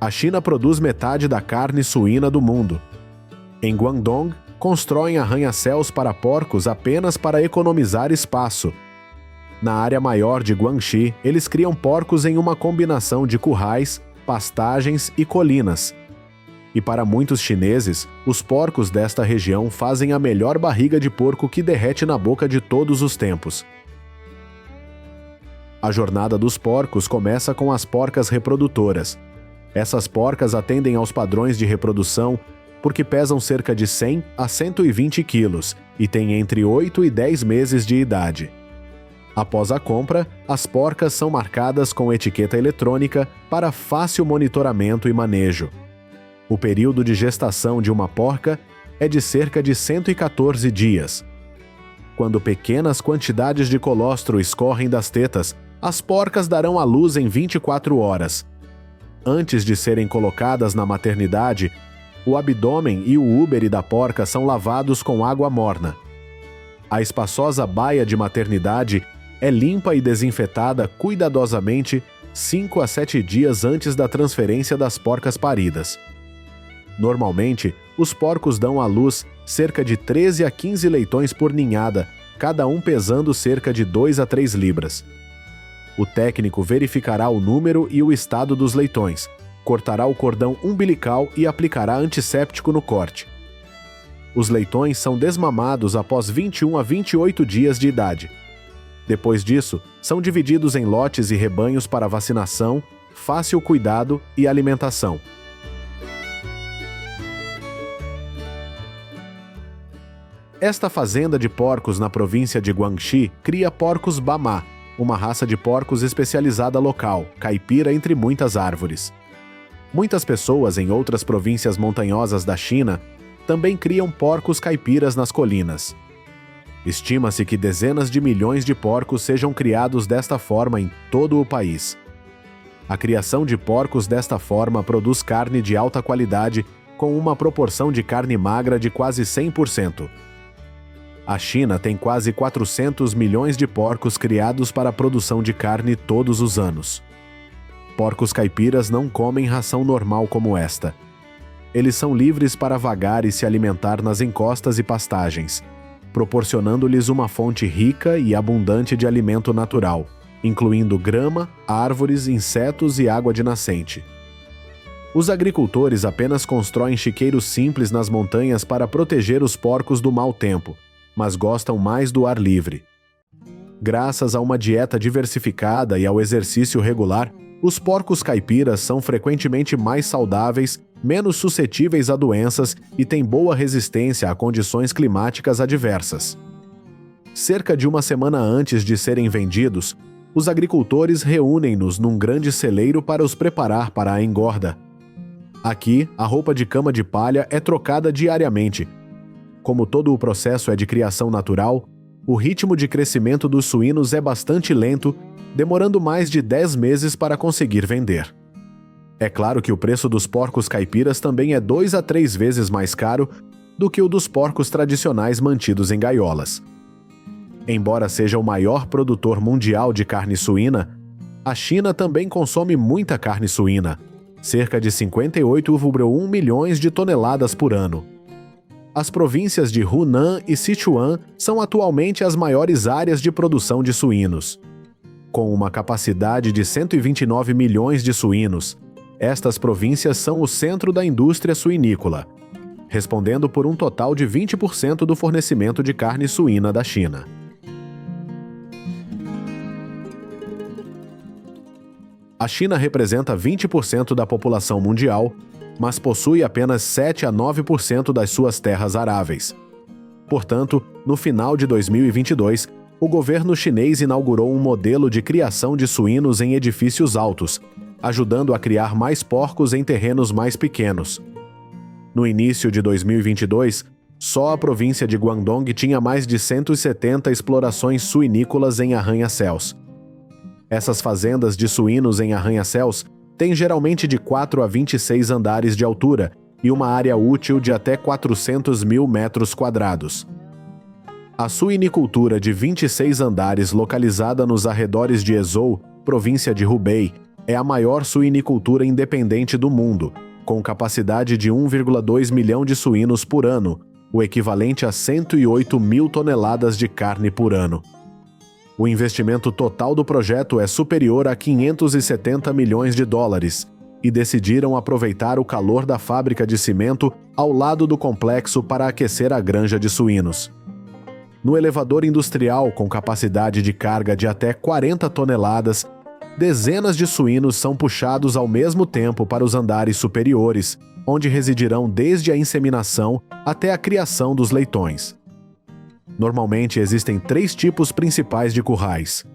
A China produz metade da carne suína do mundo. Em Guangdong, constroem arranha-céus para porcos apenas para economizar espaço. Na área maior de Guangxi, eles criam porcos em uma combinação de currais, pastagens e colinas. E para muitos chineses, os porcos desta região fazem a melhor barriga de porco que derrete na boca de todos os tempos. A jornada dos porcos começa com as porcas reprodutoras. Essas porcas atendem aos padrões de reprodução porque pesam cerca de 100 a 120 quilos e têm entre 8 e 10 meses de idade. Após a compra, as porcas são marcadas com etiqueta eletrônica para fácil monitoramento e manejo. O período de gestação de uma porca é de cerca de 114 dias. Quando pequenas quantidades de colostro escorrem das tetas, as porcas darão à luz em 24 horas. Antes de serem colocadas na maternidade, o abdômen e o úbere da porca são lavados com água morna. A espaçosa baia de maternidade é limpa e desinfetada cuidadosamente 5 a 7 dias antes da transferência das porcas paridas. Normalmente, os porcos dão à luz cerca de 13 a 15 leitões por ninhada, cada um pesando cerca de 2 a 3 libras. O técnico verificará o número e o estado dos leitões, cortará o cordão umbilical e aplicará antisséptico no corte. Os leitões são desmamados após 21 a 28 dias de idade. Depois disso, são divididos em lotes e rebanhos para vacinação, fácil cuidado e alimentação. Esta fazenda de porcos na província de Guangxi cria porcos Bama, uma raça de porcos especializada local, caipira entre muitas árvores. Muitas pessoas em outras províncias montanhosas da China também criam porcos caipiras nas colinas. Estima-se que dezenas de milhões de porcos sejam criados desta forma em todo o país. A criação de porcos desta forma produz carne de alta qualidade com uma proporção de carne magra de quase 100%. A China tem quase 400 milhões de porcos criados para a produção de carne todos os anos. Porcos caipiras não comem ração normal como esta. Eles são livres para vagar e se alimentar nas encostas e pastagens, proporcionando-lhes uma fonte rica e abundante de alimento natural, incluindo grama, árvores, insetos e água de nascente. Os agricultores apenas constroem chiqueiros simples nas montanhas para proteger os porcos do mau tempo, mas gostam mais do ar livre. Graças a uma dieta diversificada e ao exercício regular, os porcos caipiras são frequentemente mais saudáveis, menos suscetíveis a doenças e têm boa resistência a condições climáticas adversas. Cerca de uma semana antes de serem vendidos, os agricultores reúnem-nos num grande celeiro para os preparar para a engorda. Aqui, a roupa de cama de palha é trocada diariamente. Como todo o processo é de criação natural, o ritmo de crescimento dos suínos é bastante lento, demorando mais de 10 meses para conseguir vender. É claro que o preço dos porcos caipiras também é 2 a 3 vezes mais caro do que o dos porcos tradicionais mantidos em gaiolas. Embora seja o maior produtor mundial de carne suína, a China também consome muita carne suína, cerca de 58,1 milhões de toneladas por ano. As províncias de Hunan e Sichuan são atualmente as maiores áreas de produção de suínos. Com uma capacidade de 129 milhões de suínos, estas províncias são o centro da indústria suinícola, respondendo por um total de 20% do fornecimento de carne suína da China. A China representa 20% da população mundial, mas possui apenas 7 a 9% das suas terras aráveis. Portanto, no final de 2022, o governo chinês inaugurou um modelo de criação de suínos em edifícios altos, ajudando a criar mais porcos em terrenos mais pequenos. No início de 2022, só a província de Guangdong tinha mais de 170 explorações suinícolas em arranha-céus. Essas fazendas de suínos em arranha-céus têm geralmente de 4 a 26 andares de altura e uma área útil de até 400 mil metros quadrados. A suinicultura de 26 andares localizada nos arredores de Ezhou, província de Hubei, é a maior suinicultura independente do mundo, com capacidade de 1,2 milhão de suínos por ano, o equivalente a 108 mil toneladas de carne por ano. O investimento total do projeto é superior a 570 milhões de dólares, e decidiram aproveitar o calor da fábrica de cimento ao lado do complexo para aquecer a granja de suínos. No elevador industrial com capacidade de carga de até 40 toneladas, dezenas de suínos são puxados ao mesmo tempo para os andares superiores, onde residirão desde a inseminação até a criação dos leitões. Normalmente existem 3 tipos principais de currais: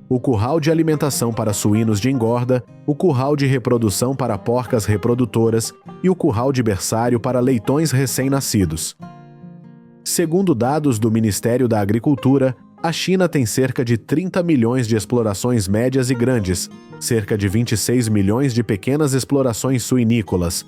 o curral de alimentação para suínos de engorda, o curral de reprodução para porcas reprodutoras e o curral de berçário para leitões recém-nascidos. Segundo dados do Ministério da Agricultura, a China tem cerca de 30 milhões de explorações médias e grandes, cerca de 26 milhões de pequenas explorações suinícolas.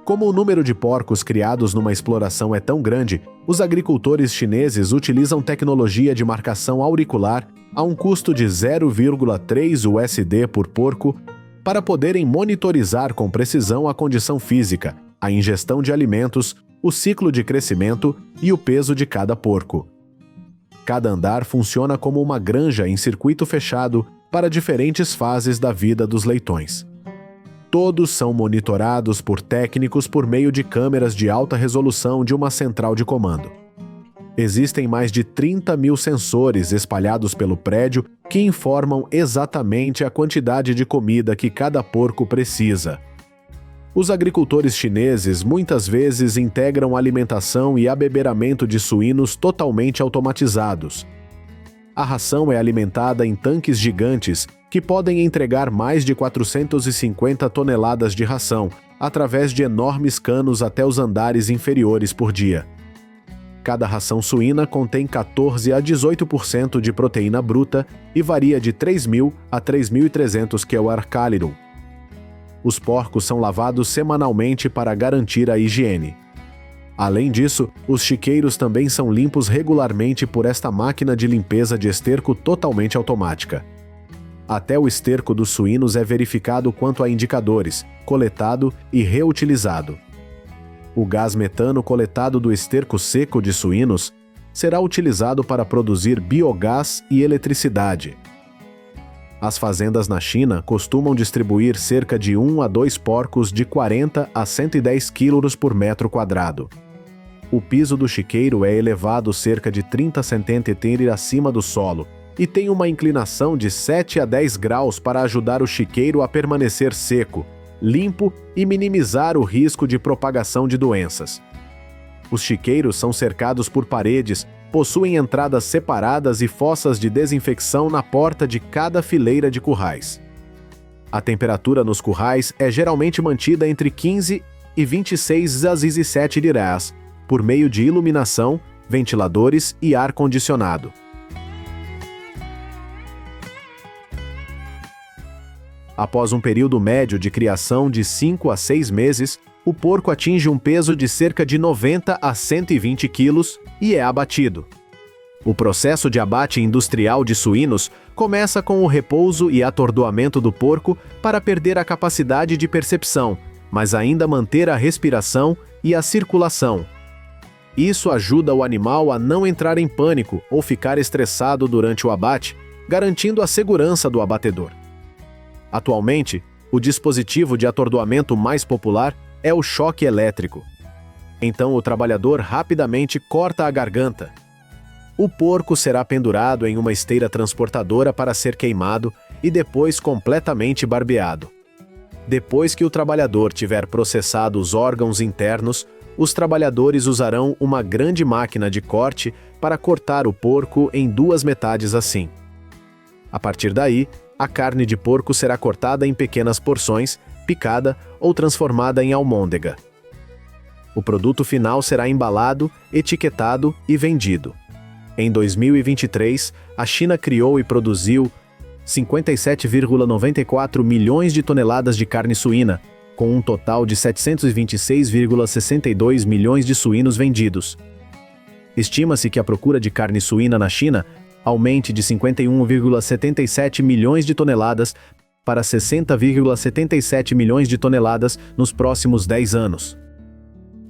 Como o número de porcos criados numa exploração é tão grande, os agricultores chineses utilizam tecnologia de marcação auricular a um custo de 0,3 USD por porco para poderem monitorizar com precisão a condição física, a ingestão de alimentos, o ciclo de crescimento e o peso de cada porco. Cada andar funciona como uma granja em circuito fechado para diferentes fases da vida dos leitões. Todos são monitorados por técnicos por meio de câmeras de alta resolução de uma central de comando. Existem mais de 30 mil sensores espalhados pelo prédio que informam exatamente a quantidade de comida que cada porco precisa. Os agricultores chineses muitas vezes integram alimentação e abeberamento de suínos totalmente automatizados. A ração é alimentada em tanques gigantes que podem entregar mais de 450 toneladas de ração, através de enormes canos até os andares inferiores por dia. Cada ração suína contém 14 a 18% de proteína bruta e varia de 3.000 a 3.300 kcal. Os porcos são lavados semanalmente para garantir a higiene. Além disso, os chiqueiros também são limpos regularmente por esta máquina de limpeza de esterco totalmente automática. Até o esterco dos suínos é verificado quanto a indicadores, coletado e reutilizado. O gás metano coletado do esterco seco de suínos será utilizado para produzir biogás e eletricidade. As fazendas na China costumam distribuir cerca de 1 a 2 porcos de 40 a 110 quilos por metro quadrado. O piso do chiqueiro é elevado cerca de 30 centímetros acima do solo e tem uma inclinação de 7 a 10 graus para ajudar o chiqueiro a permanecer seco, limpo e minimizar o risco de propagação de doenças. Os chiqueiros são cercados por paredes, possuem entradas separadas e fossas de desinfecção na porta de cada fileira de currais. A temperatura nos currais é geralmente mantida entre 15 e 26 a 17 graus, por meio de iluminação, ventiladores e ar-condicionado. Após um período médio de criação de 5 a 6 meses, o porco atinge um peso de cerca de 90 a 120 quilos e é abatido. O processo de abate industrial de suínos começa com o repouso e atordoamento do porco para perder a capacidade de percepção, mas ainda manter a respiração e a circulação. Isso ajuda o animal a não entrar em pânico ou ficar estressado durante o abate, garantindo a segurança do abatedor. Atualmente, o dispositivo de atordoamento mais popular é o choque elétrico. Então o trabalhador rapidamente corta a garganta. O porco será pendurado em uma esteira transportadora para ser queimado e depois completamente barbeado. Depois que o trabalhador tiver processado os órgãos internos, os trabalhadores usarão uma grande máquina de corte para cortar o porco em 2 metades assim. A partir daí, a carne de porco será cortada em pequenas porções, picada ou transformada em almôndega. O produto final será embalado, etiquetado e vendido. Em 2023, a China criou e produziu 57,94 milhões de toneladas de carne suína, com um total de 726,62 milhões de suínos vendidos. Estima-se que a procura de carne suína na China aumente de 51,77 milhões de toneladas para 60,77 milhões de toneladas nos próximos 10 anos.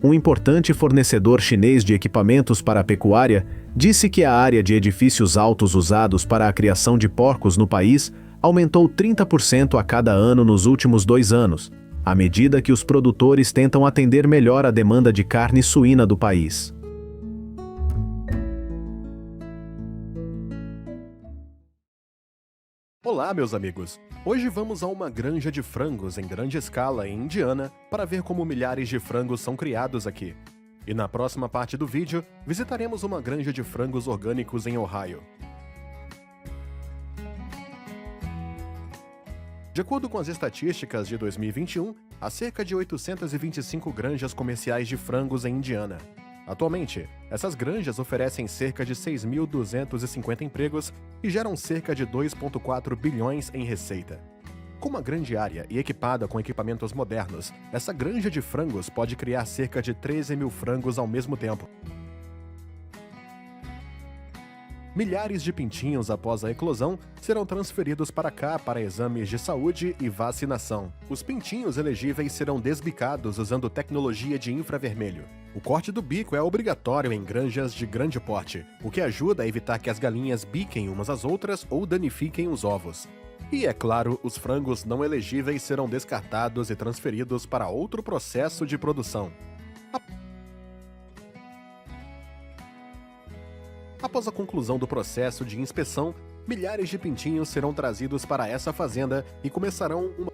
Um importante fornecedor chinês de equipamentos para a pecuária disse que a área de edifícios altos usados para a criação de porcos no país aumentou 30% a cada ano nos últimos 2 anos, à medida que os produtores tentam atender melhor a demanda de carne suína do país. Olá, meus amigos! Hoje vamos a uma granja de frangos em grande escala em Indiana para ver como milhares de frangos são criados aqui. E na próxima parte do vídeo, visitaremos uma granja de frangos orgânicos em Ohio. De acordo com as estatísticas de 2021, há cerca de 825 granjas comerciais de frangos em Indiana. Atualmente, essas granjas oferecem cerca de 6.250 empregos e geram cerca de 2,4 bilhões em receita. Com uma grande área e equipada com equipamentos modernos, essa granja de frangos pode criar cerca de 13 mil frangos ao mesmo tempo. Milhares de pintinhos após a eclosão serão transferidos para cá para exames de saúde e vacinação. Os pintinhos elegíveis serão desbicados usando tecnologia de infravermelho. O corte do bico é obrigatório em granjas de grande porte, o que ajuda a evitar que as galinhas biquem umas às outras ou danifiquem os ovos. E, é claro, os frangos não elegíveis serão descartados e transferidos para outro processo de produção. Após a conclusão do processo de inspeção, milhares de pintinhos serão trazidos para essa fazenda e começarão uma...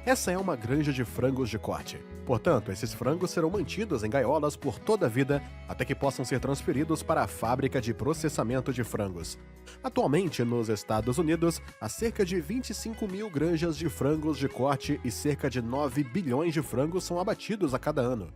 Essa é uma granja de frangos de corte. Portanto, esses frangos serão mantidos em gaiolas por toda a vida até que possam ser transferidos para a fábrica de processamento de frangos. Atualmente, nos Estados Unidos, há cerca de 25 mil granjas de frangos de corte e cerca de 9 bilhões de frangos são abatidos a cada ano.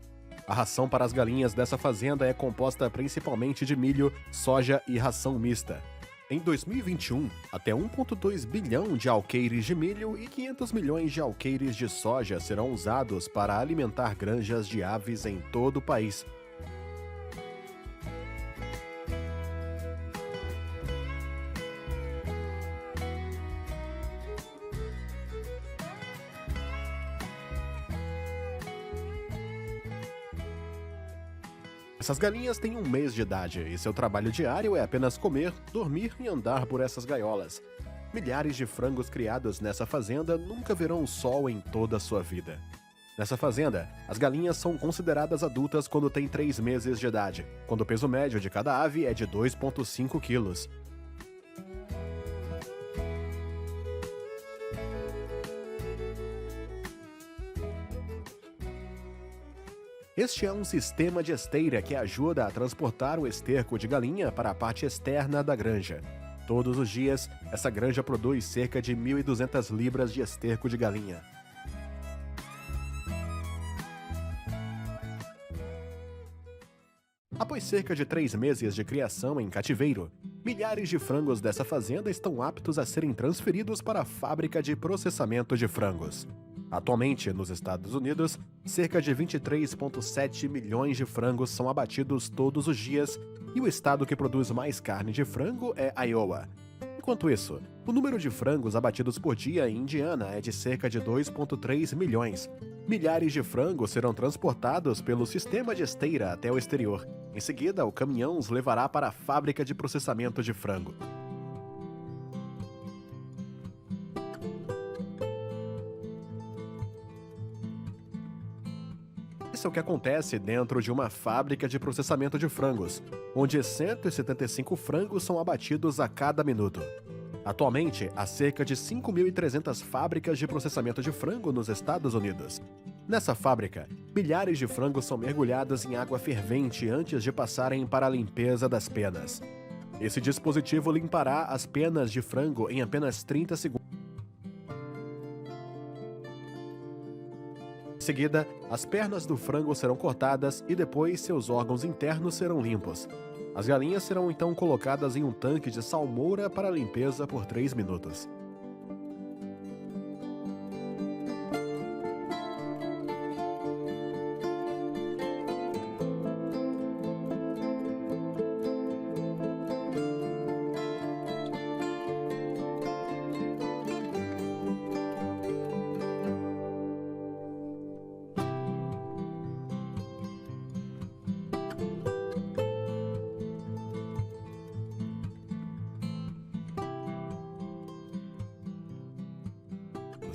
A ração para as galinhas dessa fazenda é composta principalmente de milho, soja e ração mista. Em 2021, até 1,2 bilhão de alqueires de milho e 500 milhões de alqueires de soja serão usados para alimentar granjas de aves em todo o país. Essas galinhas têm 1 mês de idade e seu trabalho diário é apenas comer, dormir e andar por essas gaiolas. Milhares de frangos criados nessa fazenda nunca verão o sol em toda a sua vida. Nessa fazenda, as galinhas são consideradas adultas quando têm 3 meses de idade, quando o peso médio de cada ave é de 2,5 quilos. Este é um sistema de esteira que ajuda a transportar o esterco de galinha para a parte externa da granja. Todos os dias, essa granja produz cerca de 1.200 libras de esterco de galinha. Após cerca de 3 meses de criação em cativeiro, milhares de frangos dessa fazenda estão aptos a serem transferidos para a fábrica de processamento de frangos. Atualmente, nos Estados Unidos, cerca de 23,7 milhões de frangos são abatidos todos os dias e o estado que produz mais carne de frango é Iowa. Enquanto isso, o número de frangos abatidos por dia em Indiana é de cerca de 2,3 milhões. Milhares de frangos serão transportados pelo sistema de esteira até o exterior. Em seguida, o caminhão os levará para a fábrica de processamento de frango. Isso é o que acontece dentro de uma fábrica de processamento de frangos, onde 175 frangos são abatidos a cada minuto. Atualmente, há cerca de 5.300 fábricas de processamento de frango nos Estados Unidos. Nessa fábrica, milhares de frangos são mergulhados em água fervente antes de passarem para a limpeza das penas. Esse dispositivo limpará as penas de frango em apenas 30 segundos. Em seguida, as pernas do frango serão cortadas e depois seus órgãos internos serão limpos. As galinhas serão então colocadas em um tanque de salmoura para limpeza por 3 minutos.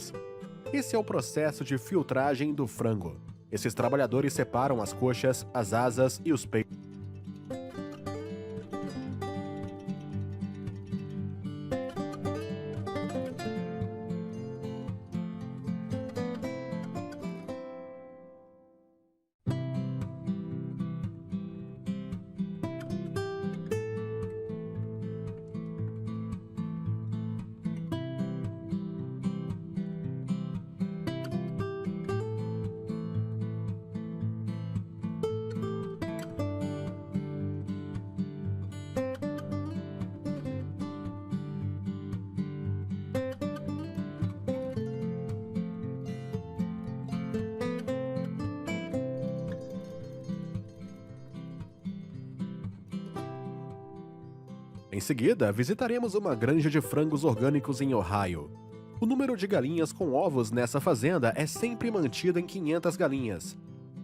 ovos. Esse é o processo de filtragem do frango. Esses trabalhadores separam as coxas, as asas e os peitos. Em seguida, visitaremos uma granja de frangos orgânicos em Ohio. O número de galinhas com ovos nessa fazenda é sempre mantido em 500 galinhas.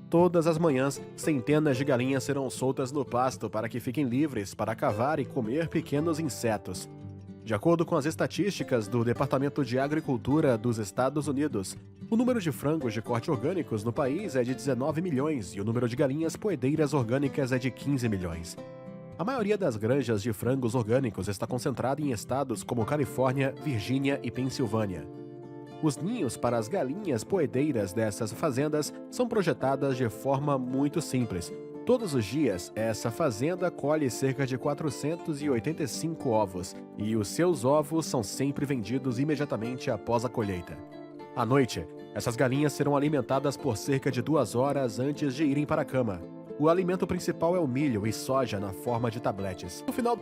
Todas as manhãs, centenas de galinhas serão soltas no pasto para que fiquem livres para cavar e comer pequenos insetos. De acordo com as estatísticas do Departamento de Agricultura dos Estados Unidos, o número de frangos de corte orgânicos no país é de 19 milhões e o número de galinhas poedeiras orgânicas é de 15 milhões. A maioria das granjas de frangos orgânicos está concentrada em estados como Califórnia, Virgínia e Pensilvânia. Os ninhos para as galinhas poedeiras dessas fazendas são projetadas de forma muito simples. Todos os dias, essa fazenda colhe cerca de 485 ovos, e os seus ovos são sempre vendidos imediatamente após a colheita. À noite, essas galinhas serão alimentadas por cerca de 2 horas antes de irem para a cama. O alimento principal é o milho e soja na forma de tabletes. No final